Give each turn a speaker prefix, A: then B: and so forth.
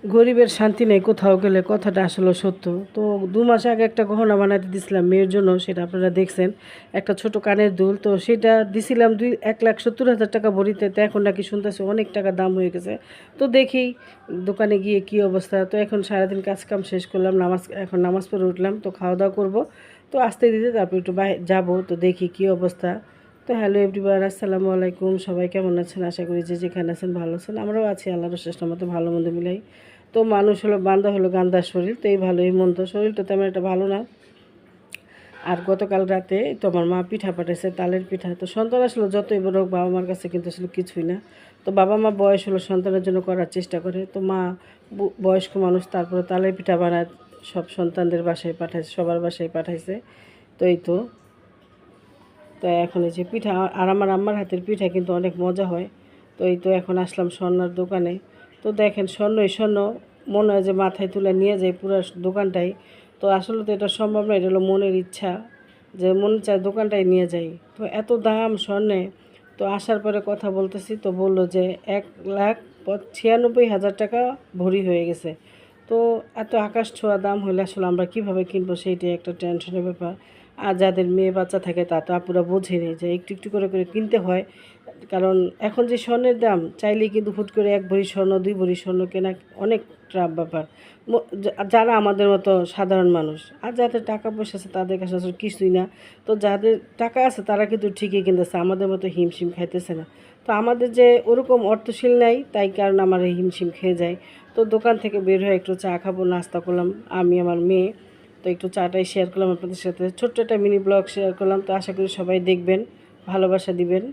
A: গরিবের শান্তি নেই কোথাও গেলে, কথাটা আসলে সত্য। তো ২ মাস আগে একটা গহনা বানাতে দিছিলাম মেয়ের জন্য, সেটা আপনারা দেখছেন। একটা ছোট কানের দুল, তো সেটা দিছিলাম ১,৭০,০০০ টাকা ভরিতে। তো এখন নাকি শুনতেছি অনেক টাকা দাম হয়ে গেছে। তো দেখি দোকানে গিয়ে কি অবস্থা। তো এখন সারাদিন কাজ কাম শেষ করলাম, এখন নামাজ পড়ে উঠলাম, তো খাওয়া দাওয়া করবো। তো আসতে দিতে তারপর একটু যাবো, তো দেখি কি অবস্থা। তো হ্যালো এভরিওয়ান, আসসালামু আলাইকুম। সবাই কেমন আছেন? আশা করি যে যেখানে আছেন ভালো আছেন। আমরাও আছি আল্লাহর অশেষ রহমতে, ভালো মন্দ মিলাই। তো মানুষ হলো বান্দা, হলো গান্দার শরীর, তো এই ভালো এই মন্দ, শরীরটা তেমন একটা ভালো না। আর গতকাল রাতে তো আমার মা পিঠা পাঠাইছে, তালের পিঠা। তো সন্তান আসলে যতই বড় হোক, বাবা মার কাছে কিন্তু আসলে কিছুই না। তো বাবা মা বয়স হলো সন্তানের জন্য করার চেষ্টা করে, তো মা বয়স্ক মানুষ, তারপরে তালের পিঠা বানায় সব সন্তানদের বাসায় পাঠাইছে, সবার বাসায় পাঠাইছে। তো এই তো তো এখন এই যে পিঠা, আর আমার আম্মার হাতের পিঠা কিন্তু অনেক মজা হয়। তো এই তো এখন আসলাম স্বর্ণার দোকানে। তো দেখেন স্বর্ণই স্বর্ণ, মনে হয় যে মাথায় তুলে নিয়ে যায় পুরো দোকানটাই। তো আসলে তো এটা সম্ভব না, এটা হলো মনের ইচ্ছা, যে মন চায় দোকানটাই নিয়ে যাই। তো এত দাম স্বর্ণে। তো আসার পরে কথা বলতেছি, তো বলল যে ১,৯৬,০০০ টাকা ভরি হয়ে গেছে। তো এত আকাশ ছোঁয়া দাম হলে আসলে আমরা কীভাবে কিনবো, সেইটাই একটা টেনশনের ব্যাপার। আর যাদের মেয়ে বাচ্চা থাকে তা তো আপুরা বোঝেনি যে একটু একটু করে করে কিনতে হয়। কারণ এখন যে স্বর্ণের দাম, চাইলেই কিন্তু হুট করে ১ ভরি স্বর্ণ ২ ভরি স্বর্ণ কেনা অনেক টাফ ব্যাপার। যারা আমাদের মতো সাধারণ মানুষ, আর যাদের টাকা পয়সা আছে তাদের কাছে আসলে কিছুই না। তো যাদের টাকা আছে তারা কিন্তু ঠিকই কিনতেছে, আমাদের মতো হিমশিম খাইতেছে না। তো আমাদের যে ওরকম অর্থশীল নাই, তাই কারণ আমার এই হিমশিম খেয়ে যায়। তো দোকান থেকে বের হয়ে একটু চা খাবো, নাস্তা করলাম আমি আমার মেয়ে। তো একটু চাটাই শেয়ার করলাম আপনাদের সাথে, ছোট্ট একটা মিনি ব্লগ শেয়ার করলাম। তো আশা করি সবাই দেখবেন, ভালোবাসা দিবেন।